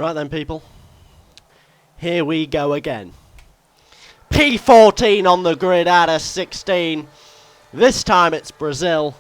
Right then, people. Here we go again. P14 on the grid out of 16. This time it's Brazil.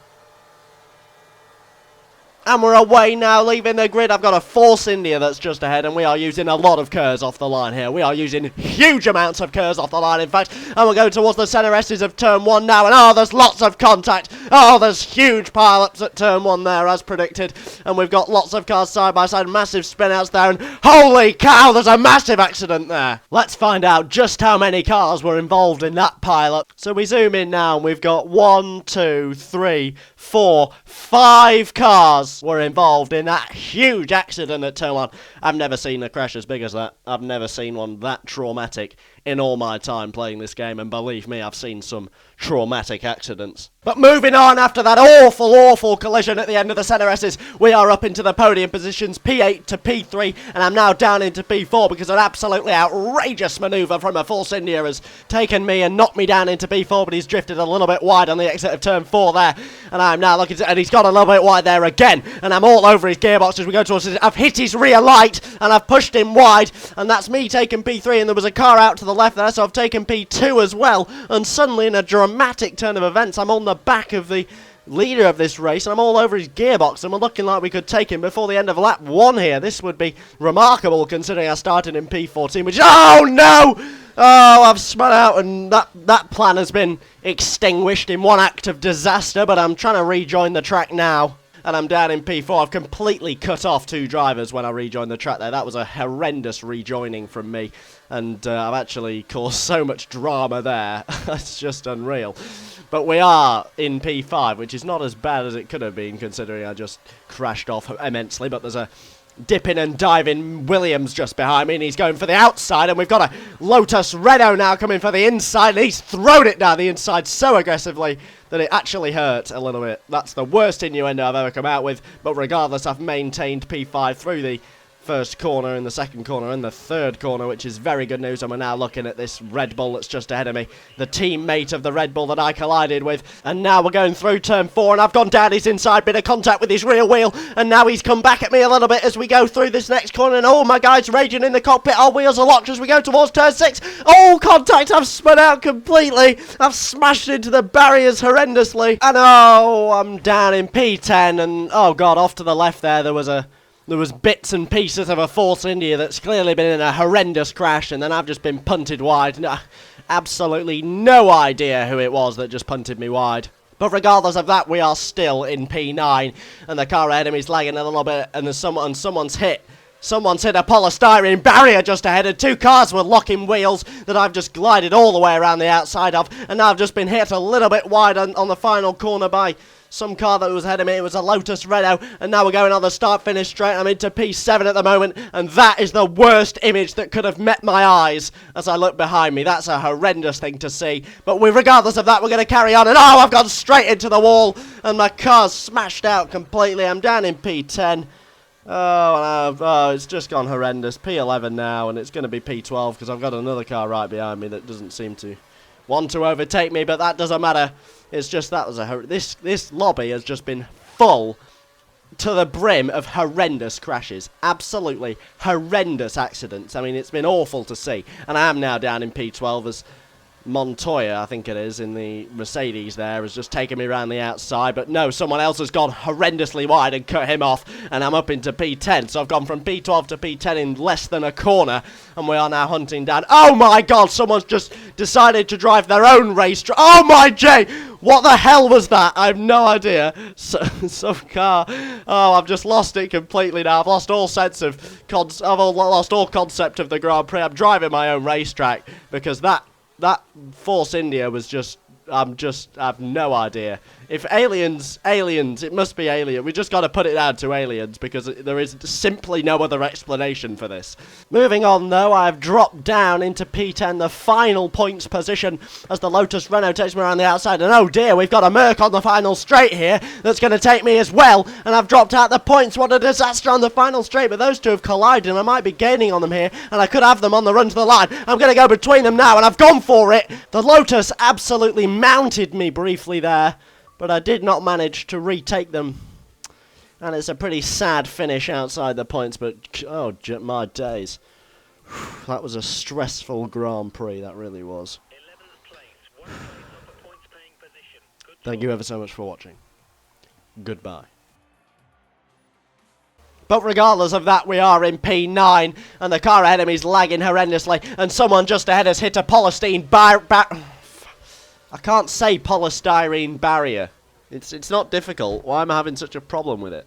And we're away now, leaving the grid. I've got a Force India that's just ahead, and we are using a lot of KERS off the line here. We are using huge amounts of KERS off the line, in fact. And we're going towards the centre S's of turn 1 now, and oh, there's lots of contact. Oh, there's huge pile-ups at turn 1 there, as predicted. And we've got lots of cars side by side, massive spin-outs there, and holy cow, there's a massive accident there. Let's find out just how many cars were involved in that pile-up. So we zoom in now, and we've got 1, 2, 3, 4, 5 cars were involved in that huge accident at turn 1. I've never seen a crash as big as that. I've never seen one that traumatic in all my time playing this game, and believe me, I've seen some traumatic accidents. But moving on, after that awful collision at the end of the centre S's, we are up into the podium positions, P8 to P3, and I'm now down into P4 because an absolutely outrageous manoeuvre from a Force India has taken me and knocked me down into P4, but he's drifted a little bit wide on the exit of turn 4 there, and I'm now looking to, and he's got a little bit wide there again, and I'm all over his gearbox as we go towards his, I've hit his rear light, and I've pushed him wide, and that's me taking P3, and there was a car out to the left there, so I've taken P2 as well, and suddenly in a dramatic turn of events, I'm on the back of the leader of this race, and I'm all over his gearbox, and we're looking like we could take him before the end of lap 1 here. This would be remarkable considering I started in P14, which, oh no! Oh, I've spun out, and that plan has been extinguished in one act of disaster, but I'm trying to rejoin the track now. And I'm down in P4. I've completely cut off 2 drivers when I rejoined the track there. That was a horrendous rejoining from me. And I've actually caused so much drama there. It's just unreal. But we are in P5, which is not as bad as it could have been, considering I just crashed off immensely. But there's a dipping and diving Williams just behind me, and he's going for the outside, and we've got a Lotus Renault now coming for the inside, and he's thrown it down the inside so aggressively that it actually hurt a little bit. That's the worst innuendo I've ever come out with, but regardless, I've maintained P5 through the first corner, in the second corner, and the third corner, which is very good news. And we're now looking at this Red Bull that's just ahead of me, the teammate of the Red Bull that I collided with. And now we're going through turn 4, and I've gone down his inside, bit of contact with his rear wheel, and now he's come back at me a little bit as we go through this next corner, and oh, my guy's raging in the cockpit. Our wheels are locked as we go towards turn 6. Oh, contact! I've spun out completely. I've smashed into the barriers horrendously, and oh, I'm down in P10, and oh god, off to the left there was bits and pieces of a Force India that's clearly been in a horrendous crash, and then I've just been punted wide. No, absolutely no idea who it was that just punted me wide. But regardless of that, we are still in P9, and the car ahead of me is lagging a little bit, and someone's hit a polystyrene barrier just ahead, and 2 cars were locking wheels that I've just glided all the way around the outside of, and now I've just been hit a little bit wide on the final corner by some car that was ahead of me. It was a Lotus Renault, and now we're going on the start-finish straight. I'm into P7 at the moment, and that is the worst image that could have met my eyes as I look behind me. That's a horrendous thing to see, but regardless of that, we're going to carry on, and oh, I've gone straight into the wall, and my car's smashed out completely. I'm down in P10. Oh, it's just gone horrendous. P11 now, and it's going to be P12 because I've got another car right behind me that doesn't seem to want to overtake me, but that doesn't matter. It's just that was this lobby has just been full to the brim of horrendous crashes. Absolutely horrendous accidents. I mean, it's been awful to see. And I am now down in P12 as Montoya, I think it is, in the Mercedes there, has just taken me around the outside, but no, someone else has gone horrendously wide and cut him off, and I'm up into P10, so I've gone from P12 to P10 in less than a corner, and we are now hunting down. Oh my god, someone's just decided to drive their own race. Oh my J! What the hell was that? I have no idea. Some car. Oh, I've just lost it completely now. I've lost all sense of lost all concept of the Grand Prix. I'm driving my own racetrack because that Force India was just, I've no idea. If aliens, it must be alien. We just got to put it down to aliens because there is simply no other explanation for this. Moving on though, I've dropped down into P10, the final points position, as the Lotus Renault takes me around the outside. And oh dear, we've got a Merc on the final straight here that's going to take me as well. And I've dropped out the points. What a disaster on the final straight. But those two have collided and I might be gaining on them here. And I could have them on the run to the line. I'm going to go between them now and I've gone for it. The Lotus absolutely mounted me briefly there, but I did not manage to retake them. And it's a pretty sad finish outside the points, but oh my days. That was a stressful Grand Prix, that really was. Thank you ever so much for watching. Goodbye. But regardless of that, we are in P9, and the car ahead of me is lagging horrendously, and someone just ahead has hit a polystyrene I can't say polystyrene barrier. It's not difficult. Why am I having such a problem with it?